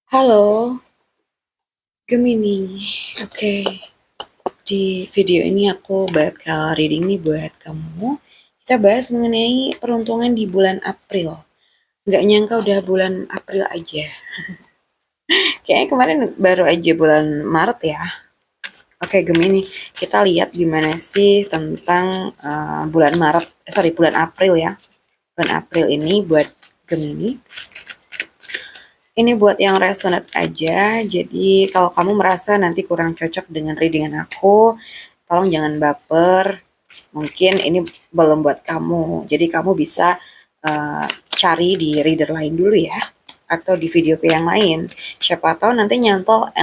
Halo, Gemini. Oke, di video ini aku bakal reading nih buat kamu. Kita bahas mengenai peruntungan di bulan April. Nggak nyangka udah bulan April aja. Kayaknya kemarin baru aja bulan Maret ya. Oke, Gemini. Kita lihat gimana sih tentang bulan April ya. Bulan April ini buat Gemini. Ini buat yang resonate aja, jadi kalau kamu merasa nanti kurang cocok dengan readingan aku, tolong jangan baper. Mungkin ini belum buat kamu, jadi kamu bisa cari di reader lain dulu ya, atau di video yang lain. Siapa tahu nanti nyantol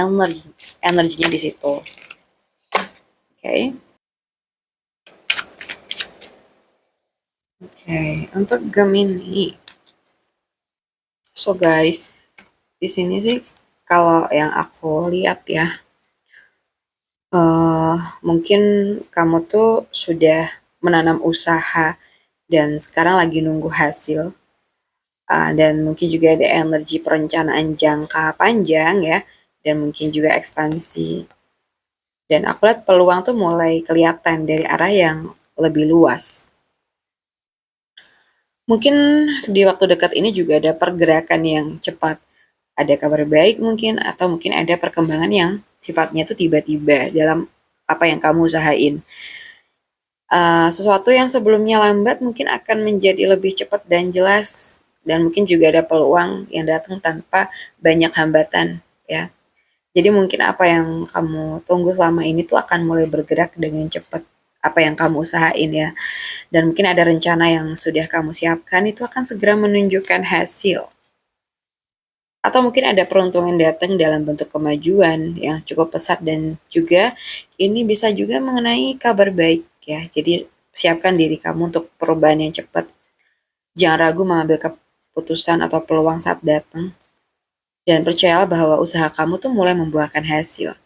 energinya di situ. Oke. Oke, untuk Gemini. So guys, di sini sih kalau yang aku lihat ya, mungkin kamu tuh sudah menanam usaha dan sekarang lagi nunggu hasil. Dan mungkin juga ada energi perencanaan jangka panjang ya, dan mungkin juga ekspansi. Dan aku lihat peluang tuh mulai kelihatan dari arah yang lebih luas. Mungkin di waktu dekat ini juga ada pergerakan yang cepat. Ada kabar baik mungkin, atau mungkin ada perkembangan yang sifatnya itu tiba-tiba dalam apa yang kamu usahain. Sesuatu yang sebelumnya lambat mungkin akan menjadi lebih cepat dan jelas, dan mungkin juga ada peluang yang datang tanpa banyak hambatan ya. Jadi mungkin apa yang kamu tunggu selama ini tuh akan mulai bergerak dengan cepat, apa yang kamu usahain ya. Dan mungkin ada rencana yang sudah kamu siapkan itu akan segera menunjukkan hasil. Atau mungkin ada peruntungan datang dalam bentuk kemajuan yang cukup pesat, dan juga ini bisa juga mengenai kabar baik ya. Jadi siapkan diri kamu untuk perubahan yang cepat. Jangan ragu mengambil keputusan atau peluang saat datang. Dan percayalah bahwa usaha kamu tuh mulai membuahkan hasil.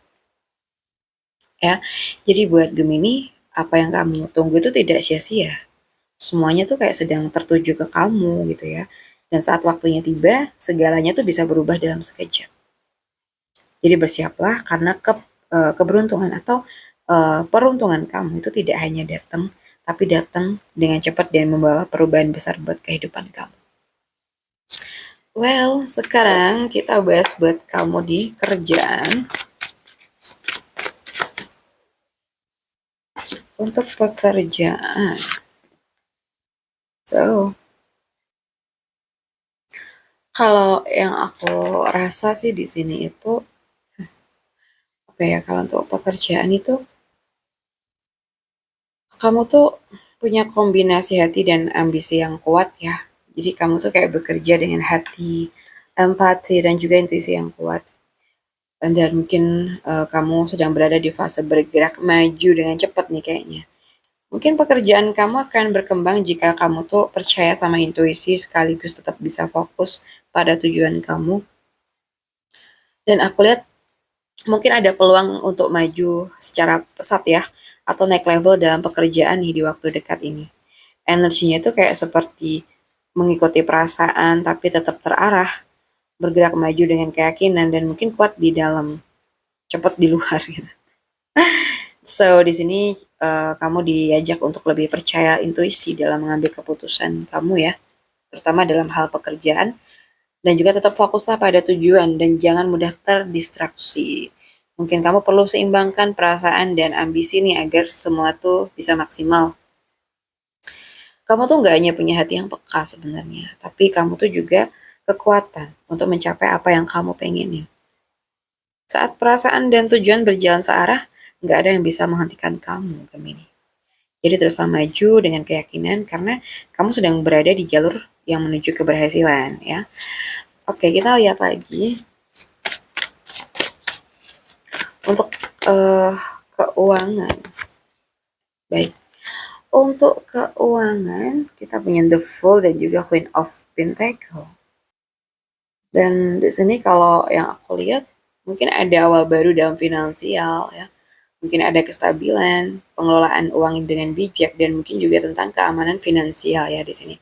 Ya, jadi buat Gemini, apa yang kamu tunggu itu tidak sia-sia. Semuanya tuh kayak sedang tertuju ke kamu gitu ya. Dan saat waktunya tiba, segalanya tuh bisa berubah dalam sekejap. Jadi bersiaplah karena keberuntungan atau peruntungan kamu itu tidak hanya datang, tapi datang dengan cepat dan membawa perubahan besar buat kehidupan kamu. Well, sekarang kita bahas buat kamu di kerjaan. Untuk pekerjaan. So, kalau yang aku rasa sih di sini itu apa ya, kalau untuk pekerjaan itu kamu tuh punya kombinasi hati dan ambisi yang kuat ya. Jadi kamu tuh kayak bekerja dengan hati, empati, dan juga intuisi yang kuat. Dan mungkin kamu sedang berada di fase bergerak maju dengan cepat nih kayaknya. Mungkin pekerjaan kamu akan berkembang jika kamu tuh percaya sama intuisi sekaligus tetap bisa fokus pada tujuan kamu. Dan aku lihat mungkin ada peluang untuk maju secara pesat ya, atau naik level dalam pekerjaan nih di waktu dekat ini. Energinya itu kayak seperti mengikuti perasaan tapi tetap terarah, bergerak maju dengan keyakinan dan mungkin kuat di dalam, cepat di luar gitu. So di sini kamu diajak untuk lebih percaya intuisi dalam mengambil keputusan kamu ya, terutama dalam hal pekerjaan, dan juga tetap fokuslah pada tujuan dan jangan mudah terdistraksi. Mungkin kamu perlu seimbangkan perasaan dan ambisi nih agar semua tuh bisa maksimal. Kamu tuh nggak hanya punya hati yang peka sebenarnya, tapi kamu tuh juga kekuatan untuk mencapai apa yang kamu pengenin. Saat perasaan dan tujuan berjalan searah, nggak ada yang bisa menghentikan kamu, Gemini. Jadi teruslah maju dengan keyakinan karena kamu sedang berada di jalur yang menuju keberhasilan ya. Oke, kita lihat lagi untuk keuangan. Baik, untuk keuangan kita punya The Fool dan juga Queen of Pentacle. Dan di sini kalau yang aku lihat mungkin ada awal baru dalam finansial ya. Mungkin ada kestabilan, pengelolaan uang dengan bijak, dan mungkin juga tentang keamanan finansial ya di sini.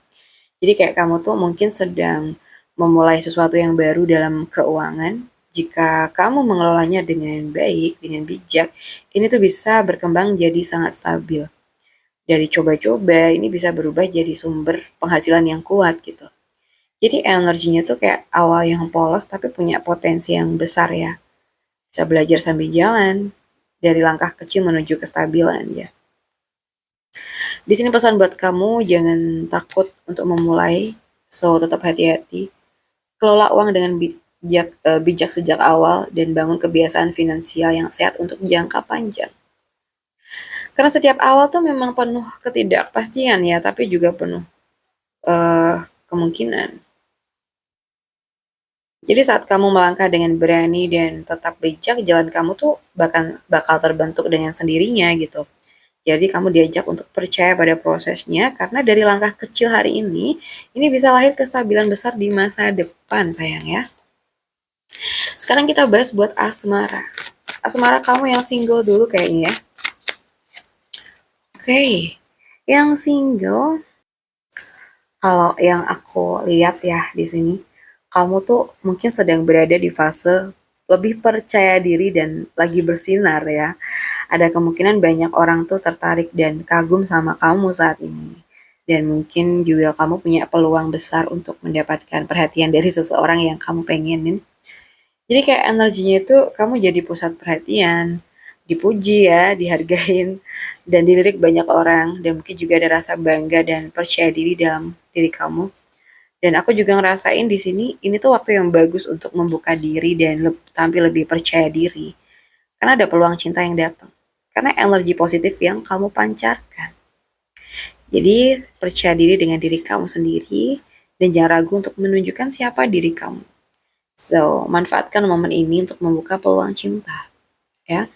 Jadi kayak kamu tuh mungkin sedang memulai sesuatu yang baru dalam keuangan, jika kamu mengelolanya dengan baik, dengan bijak, ini tuh bisa berkembang jadi sangat stabil. Dari coba-coba, ini bisa berubah jadi sumber penghasilan yang kuat gitu. Jadi energinya tuh kayak awal yang polos tapi punya potensi yang besar ya. Bisa belajar sambil jalan, dari langkah kecil menuju kestabilan ya. Di sini pesan buat kamu, jangan takut untuk memulai, so tetap hati-hati. Kelola uang dengan bijak sejak awal dan bangun kebiasaan finansial yang sehat untuk jangka panjang. Karena setiap awal tuh memang penuh ketidakpastian ya, tapi juga penuh kemungkinan. Jadi saat kamu melangkah dengan berani dan tetap bijak, jalan kamu tuh bakal terbentuk dengan sendirinya gitu. Jadi kamu diajak untuk percaya pada prosesnya karena dari langkah kecil hari ini bisa lahir kestabilan besar di masa depan sayang ya. Sekarang kita bahas buat asmara. Asmara kamu yang single dulu kayaknya ya. Oke, yang single, kalau yang aku lihat ya di sini, kamu tuh mungkin sedang berada di fase lebih percaya diri dan lagi bersinar ya. Ada kemungkinan banyak orang tuh tertarik dan kagum sama kamu saat ini. Dan mungkin juga kamu punya peluang besar untuk mendapatkan perhatian dari seseorang yang kamu pengenin. Jadi kayak energinya itu kamu jadi pusat perhatian, dipuji ya, dihargain, dan dilirik banyak orang. Dan mungkin juga ada rasa bangga dan percaya diri dalam diri kamu. Dan aku juga ngerasain di sini, ini tuh waktu yang bagus untuk membuka diri dan tampil lebih percaya diri. Karena ada peluang cinta yang datang. Karena energi positif yang kamu pancarkan. Jadi percaya diri dengan diri kamu sendiri dan jangan ragu untuk menunjukkan siapa diri kamu. So, manfaatkan momen ini untuk membuka peluang cinta. Ya.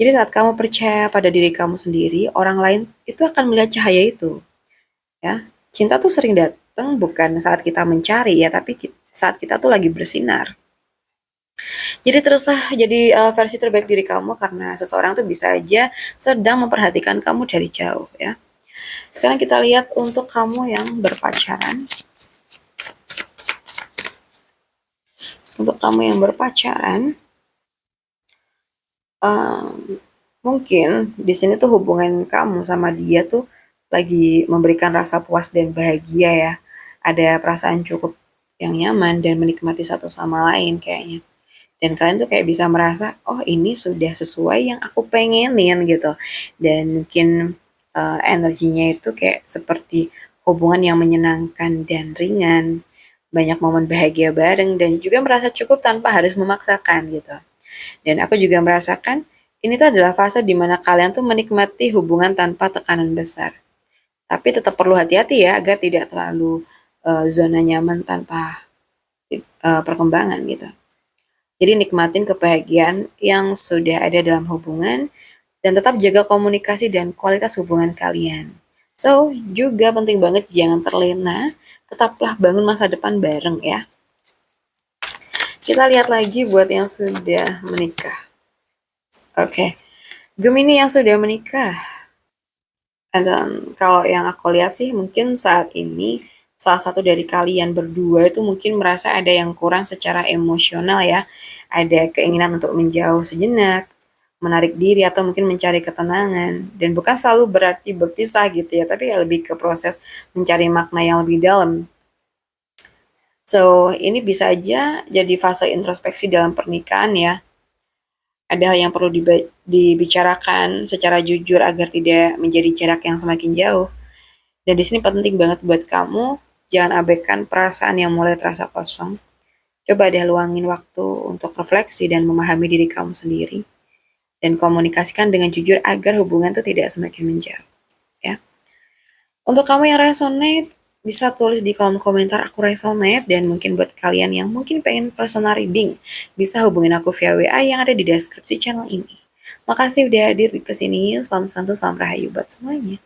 Jadi saat kamu percaya pada diri kamu sendiri, orang lain itu akan melihat cahaya itu. Ya. Cinta tuh sering datang bukan saat kita mencari ya, tapi saat kita tuh lagi bersinar. Jadi teruslah jadi versi terbaik diri kamu karena seseorang tuh bisa aja sedang memperhatikan kamu dari jauh ya. Sekarang kita lihat untuk kamu yang berpacaran. Untuk kamu yang berpacaran, mungkin di sini tuh hubungan kamu sama dia tuh lagi memberikan rasa puas dan bahagia ya. Ada perasaan cukup yang nyaman dan menikmati satu sama lain kayaknya. Dan kalian tuh kayak bisa merasa, oh ini sudah sesuai yang aku pengenin gitu. Dan mungkin energinya itu kayak seperti hubungan yang menyenangkan dan ringan. Banyak momen bahagia bareng dan juga merasa cukup tanpa harus memaksakan gitu. Dan aku juga merasakan ini tuh adalah fase di mana kalian tuh menikmati hubungan tanpa tekanan besar. Tapi tetap perlu hati-hati ya agar tidak terlalu zona nyaman tanpa perkembangan gitu. Jadi nikmatin kebahagiaan yang sudah ada dalam hubungan dan tetap jaga komunikasi dan kualitas hubungan kalian. So, juga penting banget jangan terlena, tetaplah bangun masa depan bareng ya. Kita lihat lagi buat yang sudah menikah. Oke, Gemini yang sudah menikah. Dan kalau yang aku lihat sih mungkin saat ini salah satu dari kalian berdua itu mungkin merasa ada yang kurang secara emosional ya. Ada keinginan untuk menjauh sejenak, menarik diri atau mungkin mencari ketenangan. Dan bukan selalu berarti berpisah gitu ya, tapi lebih ke proses mencari makna yang lebih dalam. So, ini bisa aja jadi fase introspeksi dalam pernikahan ya. Ada hal yang perlu dibicarakan secara jujur agar tidak menjadi jarak yang semakin jauh. Dan di sini penting banget buat kamu, jangan abaikan perasaan yang mulai terasa kosong. Coba deh luangin waktu untuk refleksi dan memahami diri kamu sendiri. Dan komunikasikan dengan jujur agar hubungan itu tidak semakin menjauh. Ya. Untuk kamu yang resonate, bisa tulis di kolom komentar aku resonate dan mungkin buat kalian yang mungkin pengen personal reading, bisa hubungin aku via WA yang ada di deskripsi channel ini. Makasih udah hadir di kesini, salam santu, salam rahayu buat semuanya.